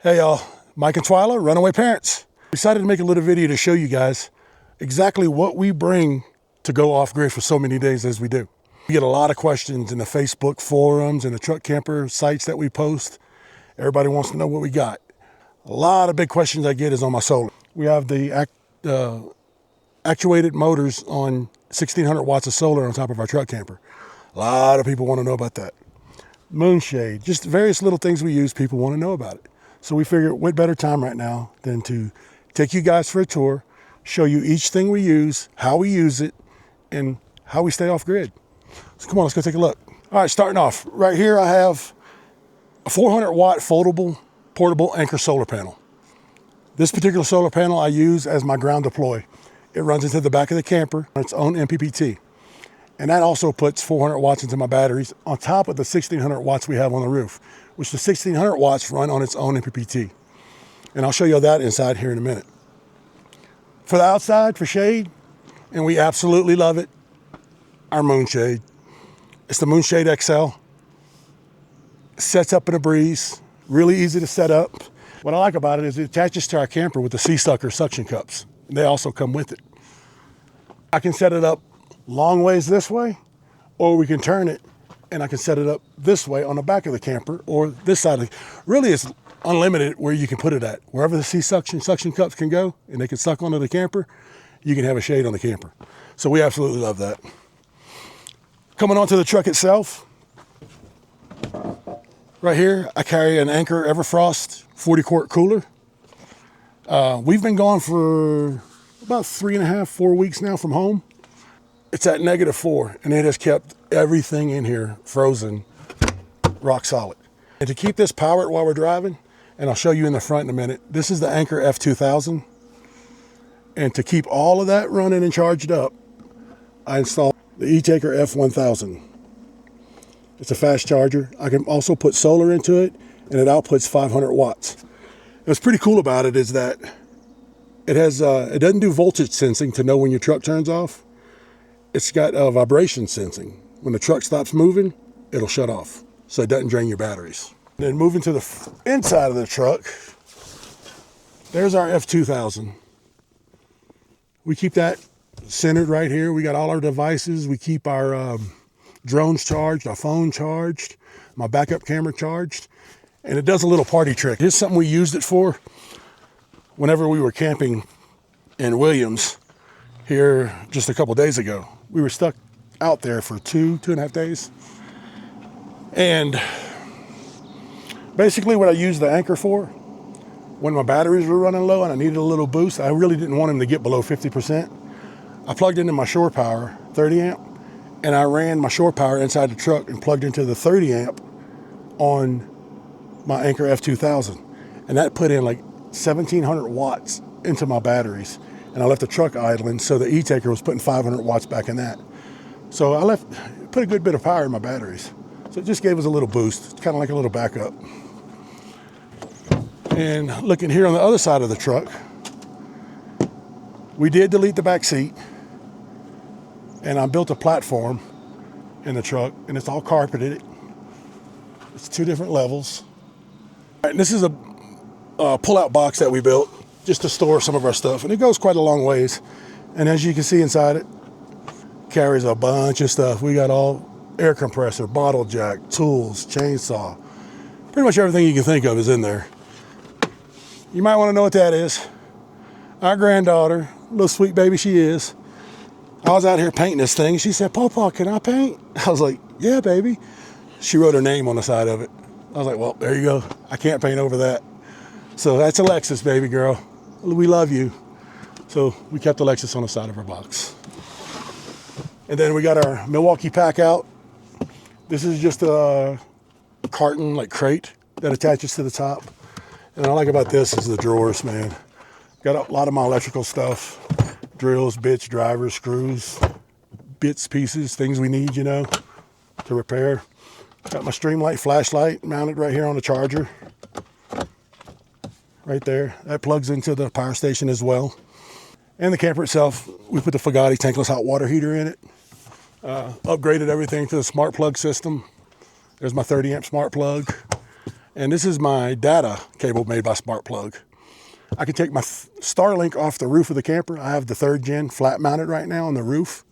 Hey y'all, Mike and Twyla, Runaway Parents. Decided to make a little video to show you guys exactly what we bring to go off-grid for so many days as we do. We get a lot of questions in the Facebook forums and the truck camper sites that we post. Everybody wants to know what we got. A lot of big questions I get is on my solar. We have the actuated motors on 1600 watts of solar on top of our truck camper. A lot of people want to know about that. Moonshade, just various little things we use, people want to know about it. So we figured what better time right now than to take you guys for a tour, show you each thing we use, how we use it, and how we stay off grid. So come on, let's go take a look. All right, starting off, right here I have a 400 watt foldable portable Anchor solar panel. This particular solar panel I use as my ground deploy. It runs into the back of the camper on its own MPPT. And that also puts 400 watts into my batteries on top of the 1600 watts we have on the roof, which the 1600 watts run on its own MPPT. And I'll show you that inside here in a minute. For the outside, for shade, and we absolutely love it, our Moonshade. It's the Moonshade XL. Sets up in a breeze, really easy to set up. What I like about it is it attaches to our camper with the C-Sucker suction cups. They also come with it. I can set it up long ways this way, or we can turn it and I can set it up this way on the back of the camper or this side of it. Really, it's unlimited where you can put it at. Wherever the suction cups can go and they can suck onto the camper, you can have a shade on the camper. So we absolutely love that. Coming onto the truck itself, right here, I carry an Anchor Everfrost 40 quart cooler. We've been gone for about 3.5, 4 weeks now from home. It's at -4, and it has kept everything in here frozen, rock solid. And to keep this powered while we're driving, and I'll show you in the front in a minute, this is the Anchor F2000. And to keep all of that running and charged up, I installed the eTaker F1000. It's a fast charger. I can also put solar into it, and it outputs 500 watts. What's pretty cool about it is that it has it doesn't do voltage sensing to know when your truck turns off. It's got vibration sensing. When the truck stops moving, it'll shut off, so it doesn't drain your batteries. Then moving to the inside of the truck, there's our F2000. We keep that centered right here. We got all our devices. We keep our drones charged, our phone charged, my backup camera charged, and it does a little party trick. Here's something we used it for whenever we were camping in Williams here just a couple days ago. We were stuck out there for 2.5 days. And basically what I used the Anchor for, when my batteries were running low and I needed a little boost, I really didn't want them to get below 50%. I plugged into my shore power 30 amp and I ran my shore power inside the truck and plugged into the 30 amp on my Anchor F2000. And that put in like 1700 watts into my batteries. And I left the truck idling, so the eTaker was putting 500 watts back in that. So I put a good bit of power in my batteries. So it just gave us a little boost, kind of like a little backup. And looking here on the other side of the truck, we did delete the back seat, and I built a platform in the truck, and it's all carpeted. It's 2 different levels. All right, and this is a pull-out box that we built just to store some of our stuff, and it goes quite a long ways. And as you can see inside it, carries a bunch of stuff. We got all air compressor, bottle jack, tools, chainsaw, pretty much everything you can think of is in there. You might want to know what that is. Our granddaughter, little sweet baby she is, I was out here painting this thing. She said, "Pawpaw, can I paint?" I was like, "Yeah, baby." She wrote her name on the side of it. I was like, "Well, there you go. I can't paint over that." So that's Alexis, baby girl. We love you. So we kept Alexis on the side of our box. And then we got our Milwaukee pack out. This is just a carton, like crate, that attaches to the top. And what I like about this is the drawers, man. Got a lot of my electrical stuff. Drills, bits, drivers, screws, bits, pieces, things we need, you know, to repair. Got my Streamlight flashlight mounted right here on the charger. Right there. That plugs into the power station as well. And the camper itself, we put the Fagatti tankless hot water heater in it. Upgraded everything to the smart plug system. There's my 30 amp smart plug. And this is my data cable made by Sparkplug. I can take my Starlink off the roof of the camper. I have the 3rd gen flat mounted right now on the roof.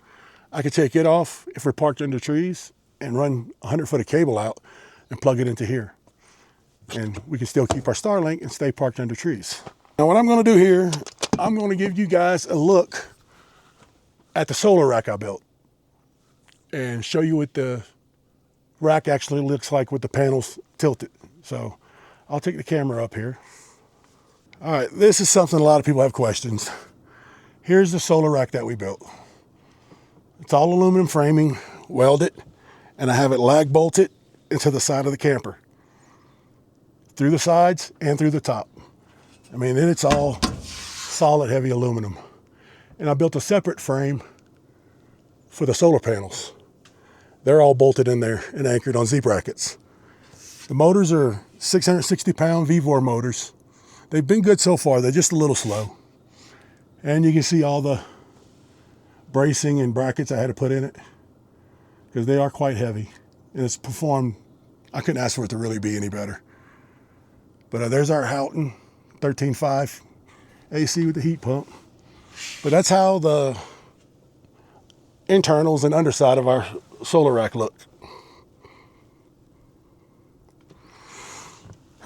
I could take it off if we're parked under trees and run 100 foot of cable out and plug it into here. And we can still keep our Starlink and stay parked under trees. Now what I'm gonna do here, I'm gonna give you guys a look at the solar rack I built and show you what the rack actually looks like with the panels tilted. So I'll take the camera up here. All right, this is something a lot of people have questions. Here's the solar rack that we built. It's all aluminum framing, welded, and I have it lag bolted into the side of the camper, through the sides and through the top. I mean, and it's all solid, heavy aluminum. And I built a separate frame for the solar panels. They're all bolted in there and anchored on Z-brackets. The motors are 660-pound VVOR motors. They've been good so far. They're just a little slow. And you can see all the bracing and brackets I had to put in it because they are quite heavy. And it's performed, I couldn't ask for it to really be any better. But there's our Houghton 13.5 AC with the heat pump. But that's how the internals and underside of our solar rack look.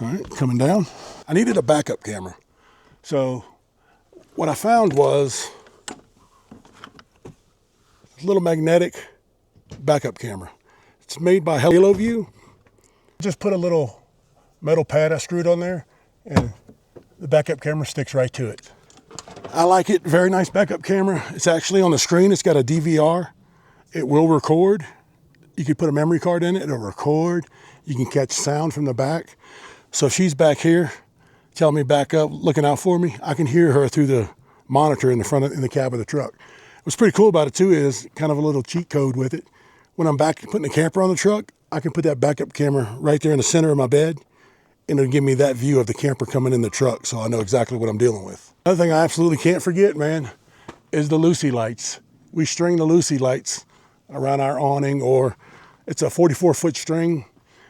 All right, coming down. I needed a backup camera. So what I found was a little magnetic backup camera. It's made by Halo View. Just put a little metal pad I screwed on there and the backup camera sticks right to it. I like it, very nice backup camera. It's actually on the screen, it's got a DVR. It will record. You could put a memory card in it, it'll record. You can catch sound from the back. So if she's back here, telling me back up, looking out for me, I can hear her through the monitor in the cab of the truck. What's pretty cool about it too is kind of a little cheat code with it. When I'm back putting the camper on the truck, I can put that backup camera right there in the center of my bed and it'll give me that view of the camper coming in the truck so I know exactly what I'm dealing with. Another thing I absolutely can't forget, man, is the Lucy lights. We string the Lucy lights around our awning, or it's a 44-foot string.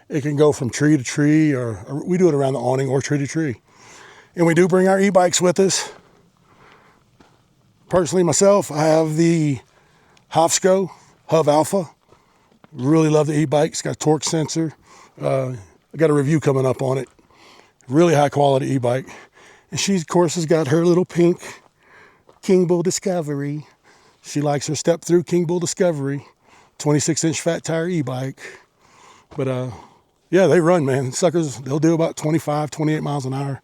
It can go from tree to tree, or we do it around the awning or tree to tree. And we do bring our e-bikes with us. Personally, myself, I have the Hofsco Hub Alpha. Really love the e-bike. It's got a torque sensor. I got a review coming up on it. Really high quality e-bike. And she, of course, has got her little pink King Bull Discovery. She likes her step through King Bull Discovery. 26-inch fat tire e-bike. But yeah, they run, man. Suckers, they'll do about 25, 28 miles an hour.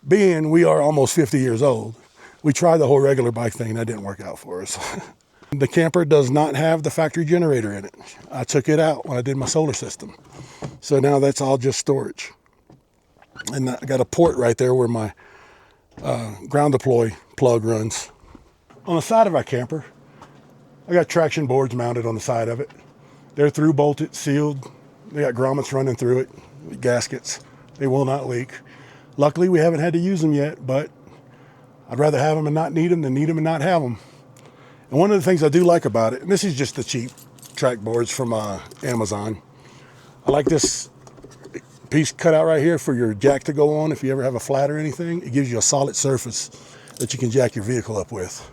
Being we are almost 50 years old, we tried the whole regular bike thing. That didn't work out for us. The camper does not have the factory generator in it. I took it out when I did my solar system. So now that's all just storage. And I got a port right there where my ground deploy plug runs. On the side of our camper, I got traction boards mounted on the side of it. They're through bolted, sealed. They got grommets running through it, gaskets. They will not leak. Luckily, we haven't had to use them yet, but I'd rather have them and not need them than need them and not have them. And one of the things I do like about it, and this is just the cheap track boards from Amazon. I like this piece cut out right here for your jack to go on if you ever have a flat or anything. It gives you a solid surface that you can jack your vehicle up with.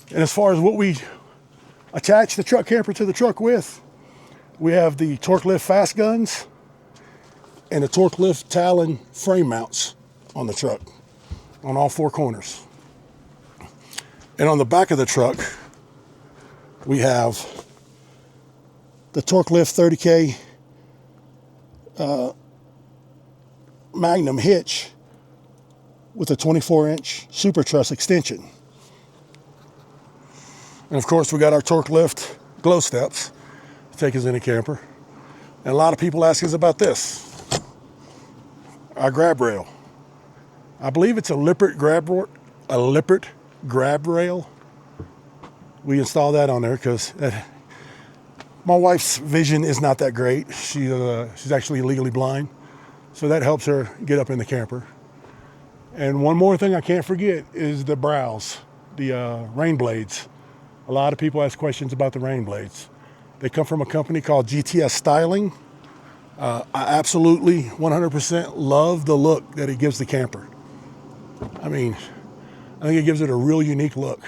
And as far as what we attach the truck camper to the truck with, we have the torque lift fast guns and the torque lift Talon frame mounts on the truck on all four corners. And on the back of the truck, we have the torque lift 30K Magnum hitch with a 24-inch Super Truss extension. And of course, we got our torque lift glow steps to take us in a camper. And a lot of people ask us about this, our grab rail. I believe it's a Lippert grab rail. We installed that on there because my wife's vision is not that great. She's actually legally blind, so that helps her get up in the camper. And one more thing I can't forget is the brows, the rain blades. A lot of people ask questions about the rain blades. They come from a company called GTS Styling. I absolutely 100% love the look that it gives the camper. I mean, I think it gives it a real unique look.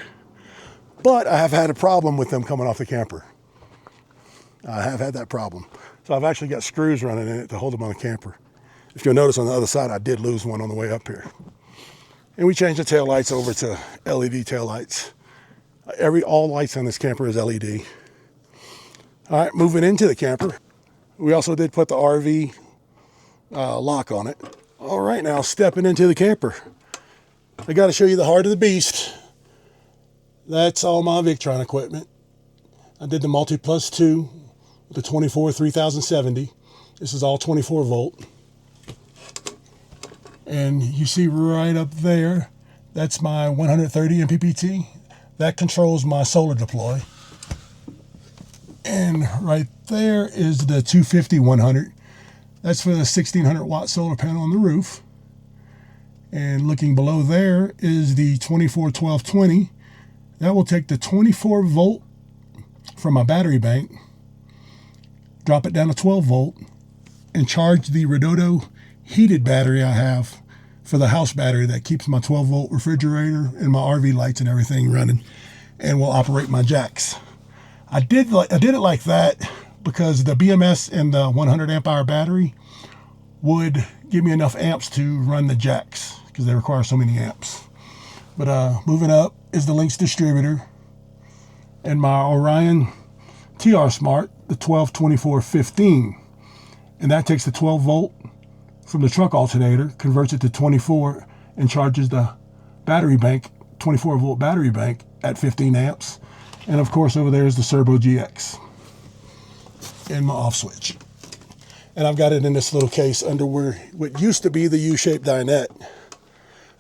But I have had a problem with them coming off the camper. I have had that problem. So I've actually got screws running in it to hold them on the camper. If you'll notice on the other side, I did lose one on the way up here. And we changed the tail lights over to LED tail lights. All lights on this camper is LED. All right, moving into the camper. We also did put the RV lock on it. All right, now stepping into the camper. I got to show you the heart of the beast. That's all my Victron equipment. I did the Multi Plus 2 with the 24 3070. This is all 24 volt. And you see right up there, that's my 130 MPPT. That controls my solar deploy. And right there is the 250-100. That's for the 1600 watt solar panel on the roof. And looking below there is the 24-12-20. That will take the 24 volt from my battery bank, drop it down to 12 volt, and charge the Redodo heated battery I have for the house battery that keeps my 12 volt refrigerator and my RV lights and everything running, and will operate my jacks. I did it like that because the BMS and the 100 amp hour battery would give me enough amps to run the jacks because they require so many amps. But moving up is the Lynx distributor and my Orion TR Smart, the 12-24-15. And that takes the 12 volt from the truck alternator, converts it to 24, and charges the battery bank, 24 volt battery bank at 15 amps. And of course over there is the Servo GX and my off switch. And I've got it in this little case under where what used to be the U-shaped dinette.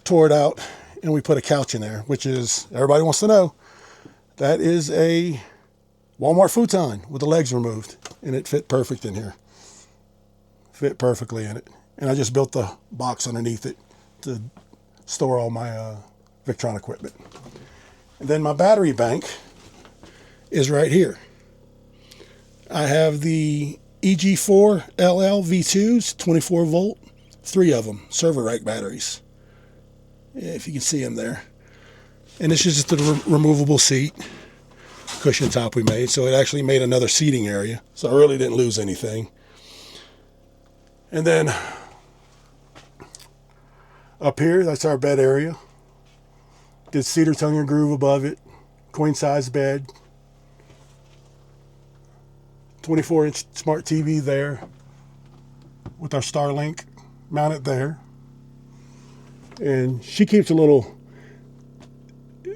Tore it out and we put a couch in there, which is, everybody wants to know, that is a Walmart futon with the legs removed, and it fit perfect in here. Fit perfectly in it. And I just built the box underneath it to store all my Victron equipment. And then my battery bank is right here. I have the EG4 LL V2s, 24 volt, 3 of them, server rack batteries. If you can see them there. And this is just a removable seat, cushion top we made, so it actually made another seating area, so I really didn't lose anything. And then up here, that's our bed area. Did cedar tongue and groove above it, queen size bed, 24-inch smart TV there with our Starlink mounted there. And she keeps the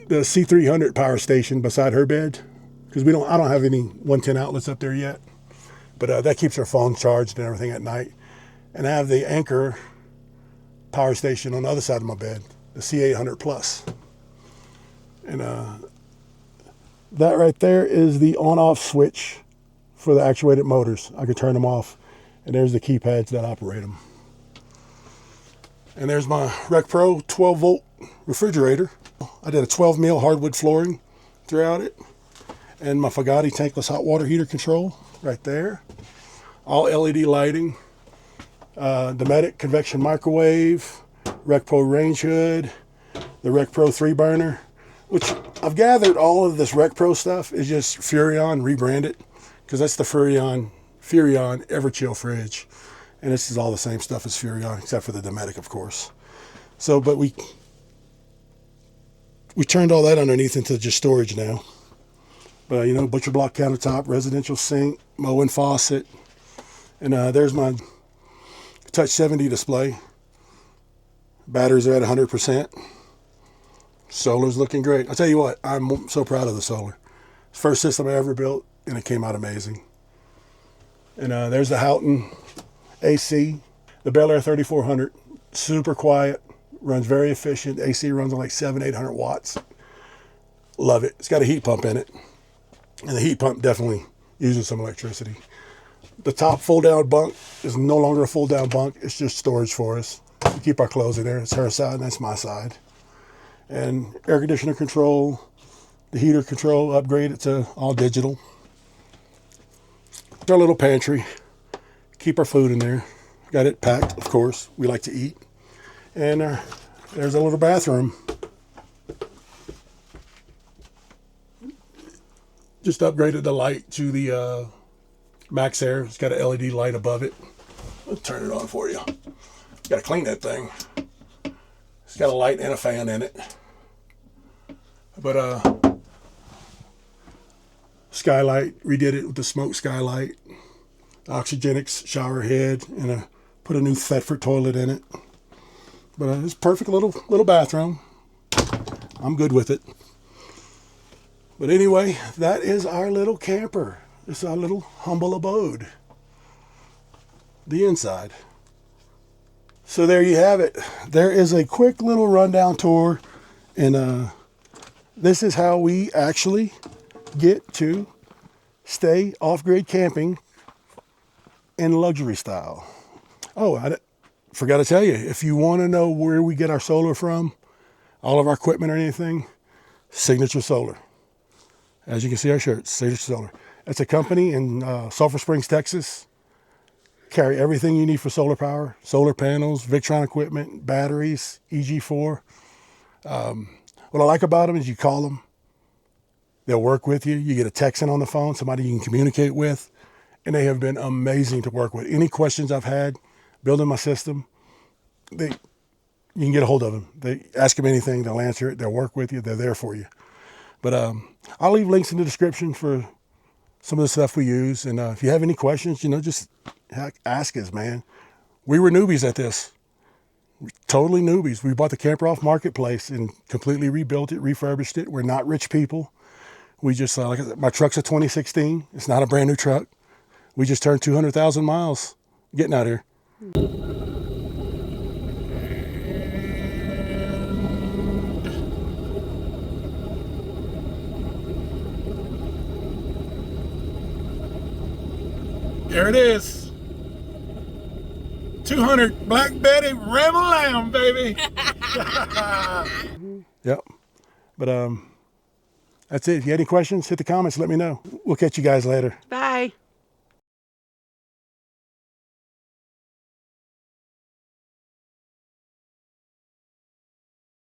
C300 power station beside her bed because I don't have any 110 outlets up there yet, but that keeps her phone charged and everything at night. And I have the Anchor power station on the other side of my bed, the C800 Plus. And that right there is the on-off switch for the actuated motors. I can turn them off, and there's the keypads that operate them. And there's my Rec Pro 12 volt refrigerator. I did a 12 mil hardwood flooring throughout it. And my Fagati tankless hot water heater control right there. All LED lighting. Dometic convection microwave. Rec Pro range hood. The Rec Pro 3 burner. Which I've gathered all of this Rec Pro stuff is just Furrion rebranded. Because that's the Furrion Everchill fridge. And this is all the same stuff as Furrion, except for the Dometic, of course. So, but we turned all that underneath into just storage now. But, butcher block countertop, residential sink, Moen faucet. And there's my Touch 70 display. Batteries are at 100%. Solar's looking great. I'll tell you what, I'm so proud of the solar. First system I ever built, and it came out amazing. And there's the Houghton AC, the Bel Air 3400, super quiet, runs very efficient. AC runs on like 700-800 watts. Love it. It's got a heat pump in it, and the heat pump definitely uses some electricity. The top fold-down bunk is no longer a fold-down bunk. It's just storage for us. We keep our clothes in there. It's her side, and that's my side. And air conditioner control, the heater control upgraded to all digital. Our little pantry. keep our food in there. Got it packed, of course. We like to eat. And there's a little bathroom. Just upgraded the light to the Max Air. It's got an LED light above it. Let's turn it on for you. Got to clean that thing. It's got a light and a fan in it. But skylight, redid it with the smoke skylight. Oxygenics shower head, and put a new Thetford toilet in it. But it's a perfect little bathroom. I'm good with it. But anyway, that is our little camper. It's our little humble abode. The inside. So there you have it. There is a quick little rundown tour, and this is how we actually get to stay off-grid camping in luxury style. Oh, I forgot to tell you, if you want to know where we get our solar from, all of our equipment or anything, Signature Solar. As you can see, our shirts, Signature Solar. It's a company in Sulphur Springs, Texas. Carry everything you need for solar power, solar panels, Victron equipment, batteries, EG4. What I like about them is you call them, they'll work with you. You get a text in on the phone, somebody you can communicate with, and they have been amazing to work with. Any questions I've had building my system, you can get a hold of them. They ask them anything, they'll answer it, they'll work with you, they're there for you. But I'll leave links in the description for some of the stuff we use. And if you have any questions, just ask us, man. We were newbies at this. Totally newbies. We bought the camper off Marketplace and completely rebuilt it, refurbished it. We're not rich people. We just, like I said, my truck's a 2016. It's not a brand new truck. We just turned 200,000 miles getting out here. There it is. 200 Black Betty Rebel Lamb, baby. Yep. But that's it. If you have any questions, hit the comments. Let me know. We'll catch you guys later. Bye.